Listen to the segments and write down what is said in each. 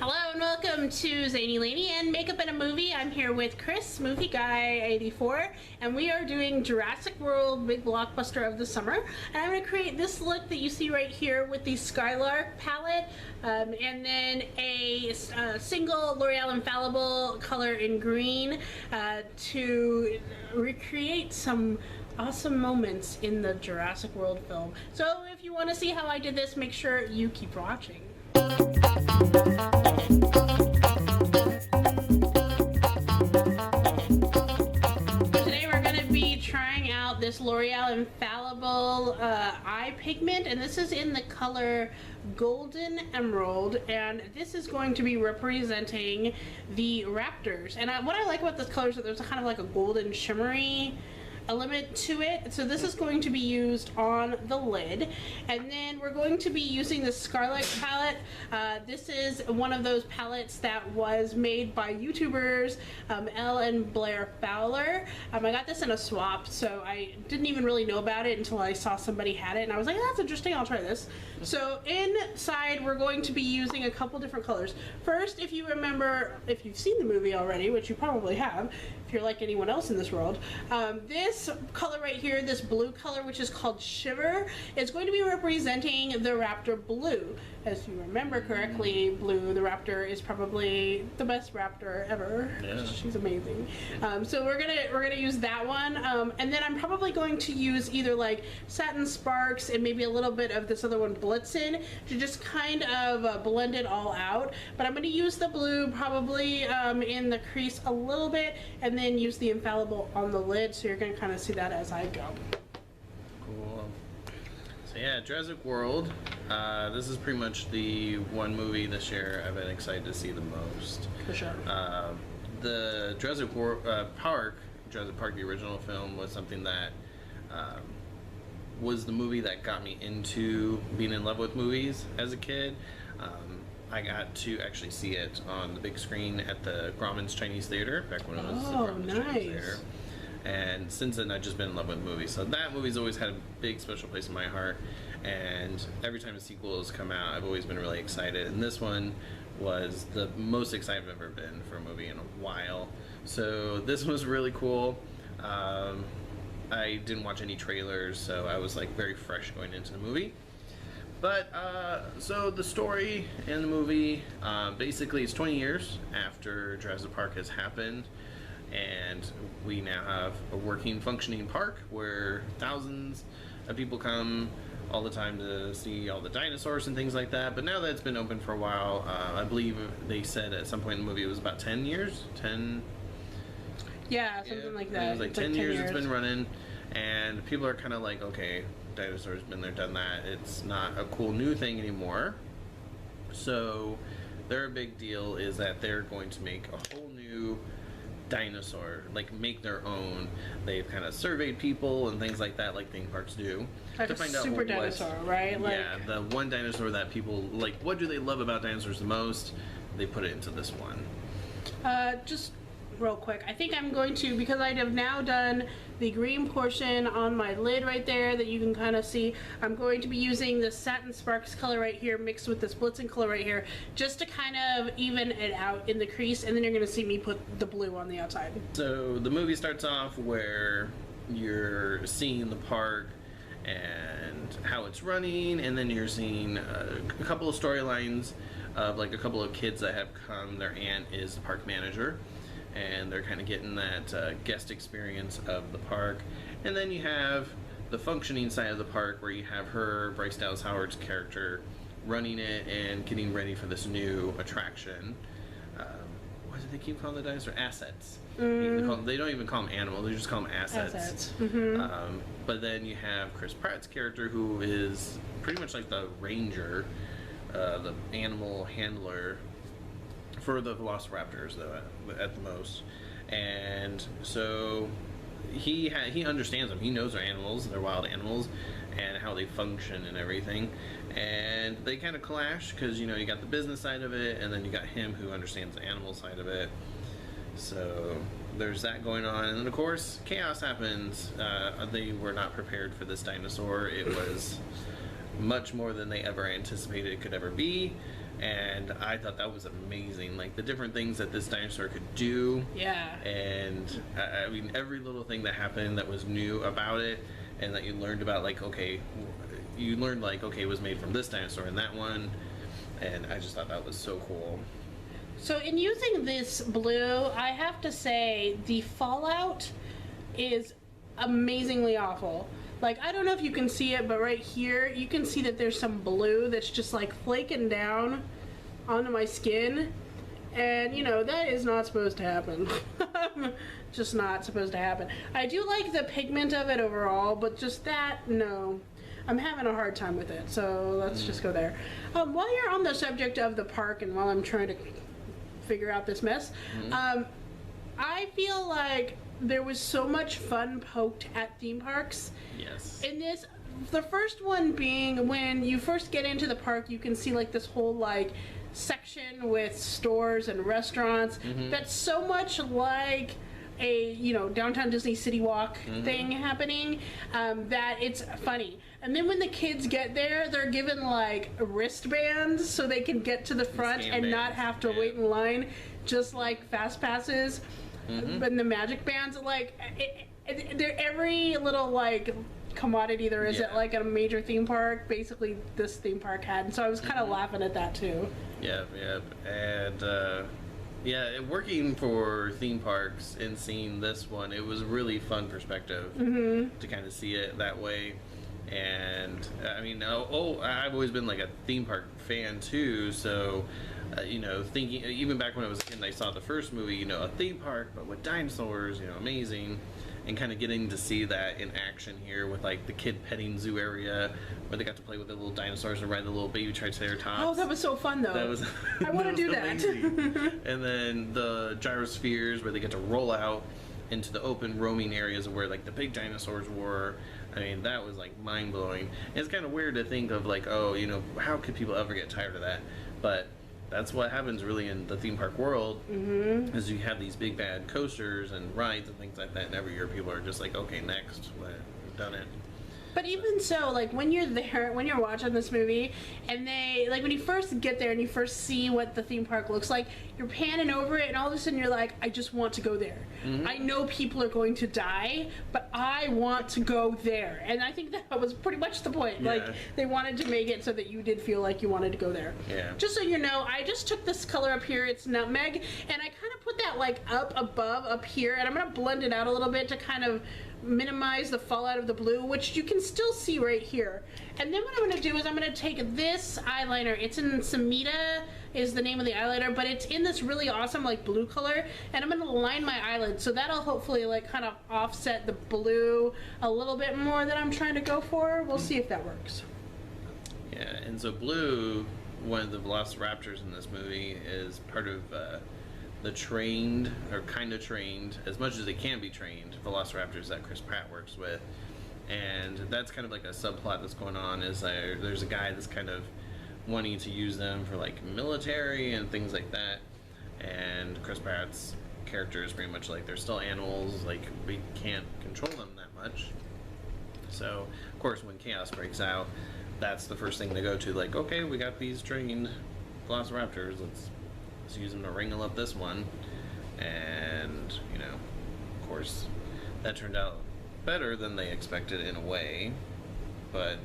Hello and welcome to Zainey, Laney, and Makeup in a Movie. I'm here with Chris, Movie Guy 84, and we are doing Jurassic World, big blockbuster of the summer. And I'm going to create this look that you see right here with the Skylark palette, and then a single L'Oreal Infallible color in green to recreate some awesome moments in the Jurassic World film. So if you want to see how I did this, make sure you keep watching. Today we're going to be trying out this L'Oreal Infallible eye pigment, and this is in the color Golden Emerald, and this is going to be representing the raptors. And what I like about this color is that there's a kind of like a golden shimmery element to it. So this is going to be used on the lid, and then we're going to be using the Skylark palette. This is one of those palettes that was made by YouTubers Elle and Blair Fowler. I got this in a swap, so I didn't even really know about it until I saw somebody had it, and I was like, oh, that's interesting, I'll try this. So inside we're going to be using a couple different colors. First, if you remember, if you've seen the movie already, which you probably have, if you're like anyone else in this world, this color right here, this blue color, which is called Shiver, is going to be representing the raptor Blue. As you remember correctly, Blue, the raptor, is probably the best raptor ever. Yeah. She's amazing. So we're gonna use that one, and then I'm probably going to use either like Satin Sparks and maybe a little bit of this other one, Blitzen, to just kind of blend it all out. But I'm going to use the blue probably in the crease a little bit, and then use the Infallible on the lid. So you're going to kind of see that as I go. Cool. So yeah, Jurassic World. This is pretty much the one movie this year I've been excited to see the most. For sure. The Jurassic Park, the original film, was something that was the movie that got me into being in love with movies as a kid. I got to actually see it on the big screen at the Grauman's Chinese Theater back when it was the Grauman's Chinese Theater. And since then I've just been in love with movies. So that movie's always had a big special place in my heart. And every time a sequel has come out, I've always been really excited. And this one was the most excited I've ever been for a movie in a while. So this was really cool. I didn't watch any trailers, so I was like very fresh going into the movie. But so the story in the movie, basically it's 20 years after Jurassic Park has happened, and we now have a working, functioning park where thousands of people come all the time to see all the dinosaurs and things like that. But now that it's been open for a while, I believe they said at some point in the movie it was about 10 years? 10? Yeah, something like that. It was like 10 years it's been running, and people are kind of like, okay, dinosaurs, been there, done that. It's not a cool new thing anymore. So their big deal is that they're going to make a whole new dinosaur, like make their own. They've kind of surveyed people and things like that, like theme parks do, like to find out super dinosaur, right? Like, yeah, the one dinosaur that people like. What do they love about dinosaurs the most? They put it into this one. Just real quick, I think I'm going to, because I have now done the green portion on my lid right there that you can kind of see, I'm going to be using the Satin Sparks color right here mixed with this Blitzen color right here just to kind of even it out in the crease, and then you're going to see me put the blue on the outside. So the movie starts off where you're seeing the park and how it's running, and then you're seeing a couple of storylines of like a couple of kids that have come. Their aunt is the park manager, and they're kind of getting that guest experience of the park. And then you have the functioning side of the park where you have her, Bryce Dallas Howard's character, running it and getting ready for this new attraction. What do they keep calling the dinosaur? Assets. They don't even call them animals, they just call them assets. Mm-hmm. But then you have Chris Pratt's character, who is pretty much like the ranger, the animal handler for the velociraptors, though, at the most. And so he understands them. He knows they're animals, they're wild animals, and how they function and everything. And they kind of clash because, you know, you got the business side of it, and then you got him who understands the animal side of it. So there's that going on. And then, of course, chaos happens. They were not prepared for this dinosaur. It was much more than they ever anticipated it could ever be. And I thought that was amazing. Like the different things that this dinosaur could do. Yeah. And I mean, every little thing that happened that was new about it, and that you learned about, like, okay, you learned like, okay, it was made from this dinosaur and that one. And I just thought that was so cool. So in using this blue, I have to say the fallout is amazingly awful. Like, I don't know if you can see it, but right here, you can see that there's some blue that's just like flaking down onto my skin. And, you know, that is not supposed to happen. Just not supposed to happen. I do like the pigment of it overall, but just that, no. I'm having a hard time with it, so let's just go there. While you're on the subject of the park and while I'm trying to figure out this mess, I feel like there was so much fun poked at theme parks. Yes. In this, the first one being when you first get into the park, you can see like this whole like section with stores and restaurants that's so much like a, you know, downtown Disney City Walk thing happening, that it's funny. And then when the kids get there, they're given like wristbands so they can get to the front and not have to wait in line, just like fast passes. But the magic bands, like, they're every little like commodity there is at like a major theme park, basically this theme park had. And so I was kind of laughing at that too. Yeah, and yeah, working for theme parks and seeing this one, it was really fun perspective to kind of see it that way. And I mean, I've always been like a theme park fan too, so you know, thinking even back when I was a kid and I saw the first movie, you know, a theme park but with dinosaurs, you know, amazing. And kind of getting to see that in action here with like the kid petting zoo area where they got to play with the little dinosaurs and ride the little baby triceratops. Oh, that was so fun though. That was I want to do that. And then the gyrospheres where they get to roll out into the open roaming areas of where like the big dinosaurs were. I mean, that was like mind blowing. It's kind of weird to think of like, oh, you know, how could people ever get tired of that? But that's what happens really in the theme park world, is you have these big bad coasters and rides and things like that, and every year people are just like, okay, next, we've done it. But even so, like when you're there, when you're watching this movie, and they, like when you first get there and you first see what the theme park looks like, you're panning over it and all of a sudden you're like, I just want to go there. I know people are going to die, but I want to go there. And I think that was pretty much the point. Yeah. Like they wanted to make it so that you did feel like you wanted to go there. Yeah. Just so you know, I just took this color up here, it's nutmeg, and I kind of put that like up here, and I'm going to blend it out a little bit to kind of minimize the fallout of the blue, which you can still see right here. And then what I'm going to do is I'm going to take this eyeliner. It's in Samita is the name of the eyeliner, but it's in this really awesome like blue color, and I'm going to line my eyelids, so that'll hopefully like kind of offset the blue a little bit more that I'm trying to go for. We'll see if that works. Yeah, and so blue, one of the velociraptors in this movie, is part of the trained, or kind of trained, as much as they can be trained, velociraptors that Chris Pratt works with. And that's kind of like a subplot that's going on, is there's a guy that's kind of wanting to use them for like military and things like that. And Chris Pratt's character is pretty much like, they're still animals, like we can't control them that much. So, of course, when chaos breaks out, that's the first thing they go to, like, okay, we got these trained velociraptors, let's use them to wrangle up this one. And, you know, of course, that turned out better than they expected in a way, but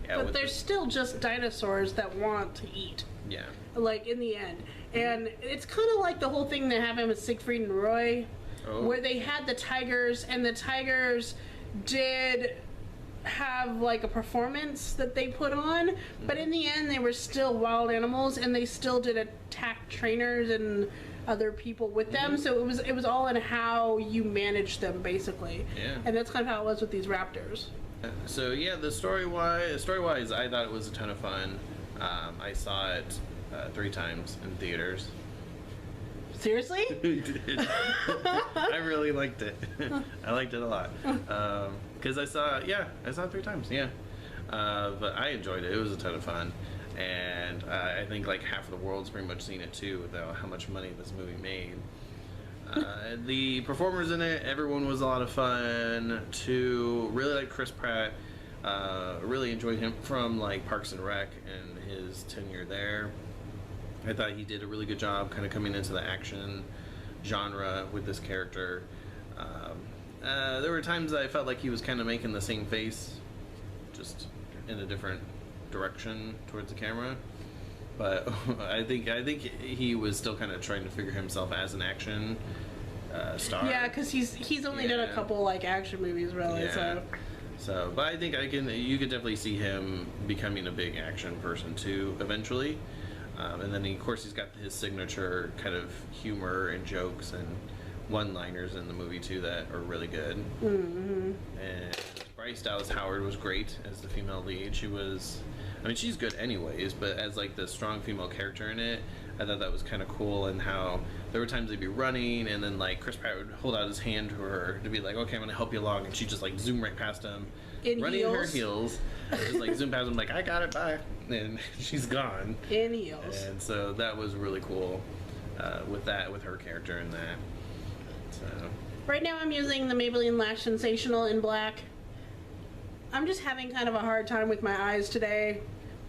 yeah, but they're still just dinosaurs that want to eat. Yeah. Like in the end. And it's kind of like the whole thing that happened with Siegfried and Roy, where they had the tigers, and the tigers did have like a performance that they put on, but in the end they were still wild animals, and they still did attack trainers and other people with them. So it was all in how you manage them, basically. Yeah. And that's kind of how it was with these raptors. So yeah, the story-wise, I thought it was a ton of fun. I saw it 3 times in theaters. Seriously? I really liked it. I liked it a lot. Because I saw it 3 times, yeah. But I enjoyed it. It was a ton of fun. And I think like half of the world's pretty much seen it too, with how much money this movie made. The performers in it, everyone was a lot of fun. Really like Chris Pratt. Really enjoyed him from like Parks and Rec and his tenure there. I thought he did a really good job kind of coming into the action genre with this character. There were times that I felt like he was kind of making the same face, just in a different direction towards the camera. But I think he was still kind of trying to figure himself as an action star. Yeah, because he's only done a couple like action movies, really. Yeah. So, but I think you could definitely see him becoming a big action person too eventually. And then, of course, he's got his signature kind of humor and jokes and one-liners in the movie too that are really good. Mm-hmm. And Bryce Dallas Howard was great as the female lead. She's good anyways, but as like the strong female character in it, I thought that was kind of cool. And how there were times they'd be running, and then like Chris Pratt would hold out his hand to her to be like, "Okay, I'm gonna help you along," and she'd just like zoom right past him, running in her heels, just like zoom past him, like, "I got it, bye," and she's gone. In heels. And so that was really cool with her character in that. So right now I'm using the Maybelline Lash Sensational in black. I'm just having kind of a hard time with my eyes today.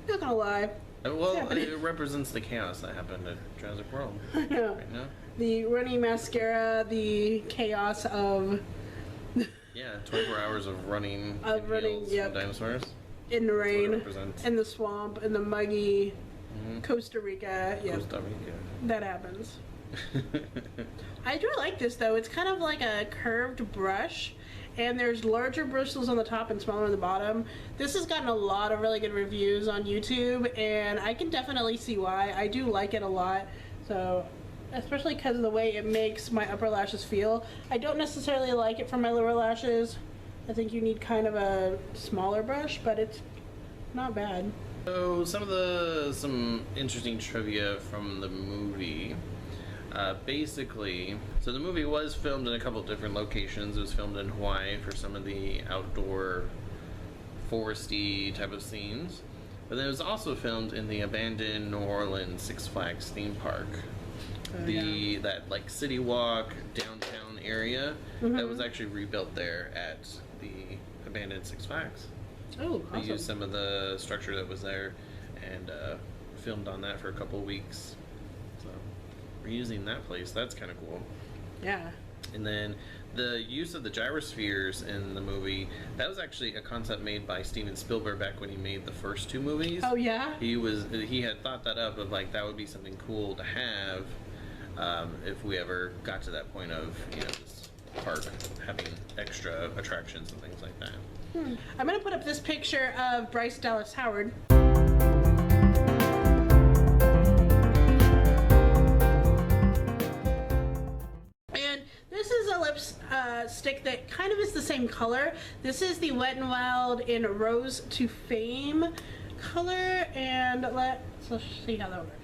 Not gonna lie. Well, it represents the chaos that happened at Jurassic World. I know. Right now. The runny mascara, the chaos of... Yeah, 24 hours of running yep. dinosaurs. In the rain, in the swamp, in the muggy Costa Rica. Yeah, Costa Rica. That happens. I do like this though. It's kind of like a curved brush, and there's larger bristles on the top and smaller on the bottom. This has gotten a lot of really good reviews on YouTube, and I can definitely see why. I do like it a lot. So, especially because of the way it makes my upper lashes feel. I don't necessarily like it for my lower lashes. I think you need kind of a smaller brush, but it's not bad. So some interesting trivia from the movie. Basically, so the movie was filmed in a couple different locations. It was filmed in Hawaii for some of the outdoor foresty type of scenes, but then it was also filmed in the abandoned New Orleans Six Flags theme park. That like city walk downtown area that was actually rebuilt there at the abandoned Six Flags. Oh, awesome. They used some of the structure that was there and filmed on that for a couple of weeks. So we're using that place. That's kind of cool. Yeah. And then the use of the gyrospheres in the movie, that was actually a concept made by Steven Spielberg back when he made the first two movies. Oh yeah? He had thought that up, of like that would be something cool to have if we ever got to that point of, this park having extra attractions and things like that. I'm going to put up this picture of Bryce Dallas Howard. And this is a lipstick that kind of is the same color. This is the Wet n Wild in Rose to Fame color, and let's see how that works.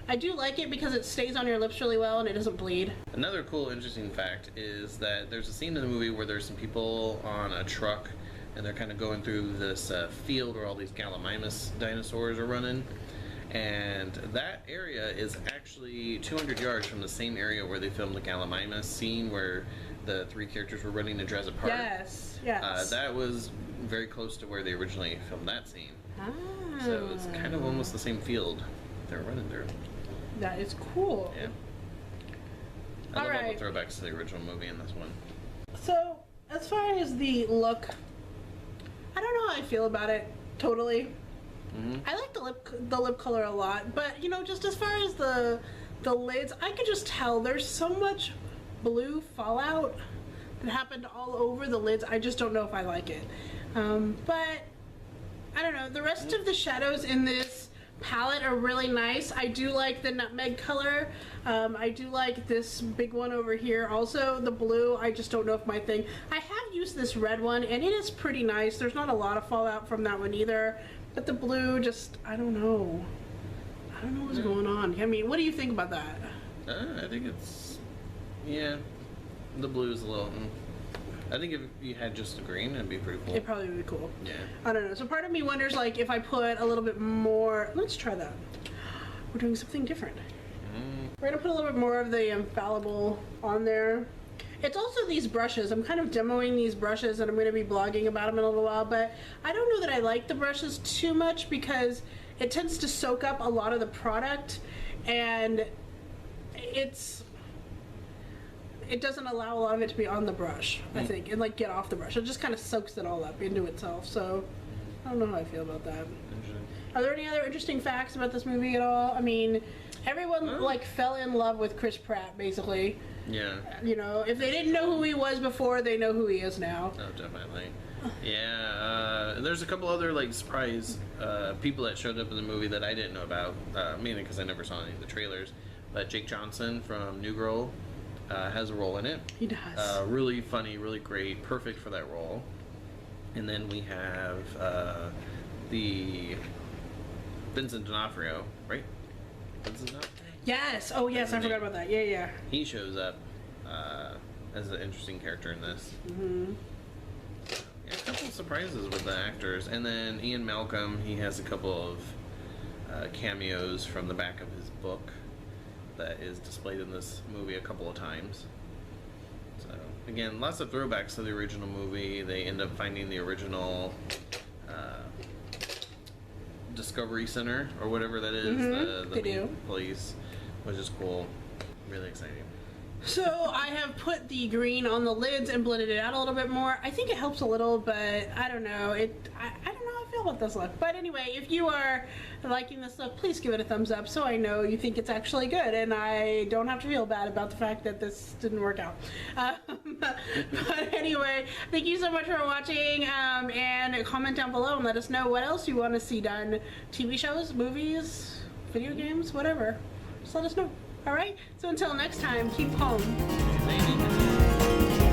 I do like it because it stays on your lips really well and it doesn't bleed. Another cool, interesting fact is that there's a scene in the movie where there's some people on a truck and they're kind of going through this field where all these Gallimimus dinosaurs are running. And that area is actually 200 yards from the same area where they filmed the Gallimimus scene where the three characters were running in Jurassic Park. Yes. That was very close to where they originally filmed that scene. Ah. So it's kind of almost the same field they're running through. That is cool. Yeah. I love all the throwbacks to the original movie in this one. So, as far as the look, I don't know how I feel about it totally. I like the lip color a lot, but just as far as the lids, I could just tell there's so much blue fallout that happened all over the lids. I just don't know if I like it. But I don't know. The rest of the shadows in this palette are really nice. I do like the nutmeg color. I do like this big one over here. Also, the blue, I just don't know if my thing. I have used this red one, and it is pretty nice. There's not a lot of fallout from that one either. But the blue, just, I don't know. I don't know what's going on. I mean, what do you think about that? I think it's, the blue is a little, I think if you had just the green, it'd be pretty cool. It'd probably be cool. Yeah. I don't know. So part of me wonders, like, if I put a little bit more... Let's try that. We're doing something different. We're going to put a little bit more of the Infallible on there. It's also these brushes. I'm kind of demoing these brushes, and I'm going to be blogging about them in a little while, but I don't know that I like the brushes too much because it tends to soak up a lot of the product, and it doesn't allow a lot of it to be on the brush, I think, and like get off the brush. It just kind of soaks it all up into itself. So I don't know how I feel about that. Are there any other interesting facts about this movie at all? I mean, everyone like fell in love with Chris Pratt, basically. Yeah. You know, if they didn't know who he was before, they know who he is now. Oh, definitely. Yeah, there's a couple other like surprise people that showed up in the movie that I didn't know about, mainly because I never saw any of the trailers. But Jake Johnson from New Girl has a role in it. He does. Really funny, really great, perfect for that role. And then we have the Vincent D'Onofrio, right? Vincent D'Onofrio? Yes. Oh, yes. I forgot about that. Yeah, yeah. He shows up as an interesting character in this. Mm-hmm. Yeah, a couple of surprises with the actors. And then Ian Malcolm, he has a couple of cameos from the back of his book that is displayed in this movie a couple of times. So, again, lots of throwbacks to the original movie. They end up finding the original Discovery Center, or whatever that is, the main place, which is cool. Really exciting. So I have put the green on the lids and blended it out a little bit more. I think it helps a little, but I don't know. I don't know how I feel about this look. But anyway, if you are liking this look, please give it a thumbs up so I know you think it's actually good and I don't have to feel bad about the fact that this didn't work out. But anyway, thank you so much for watching, and comment down below and let us know what else you want to see done. TV shows, movies, video games, whatever. Just let us know. All right, so until next time, keep home. Zainey.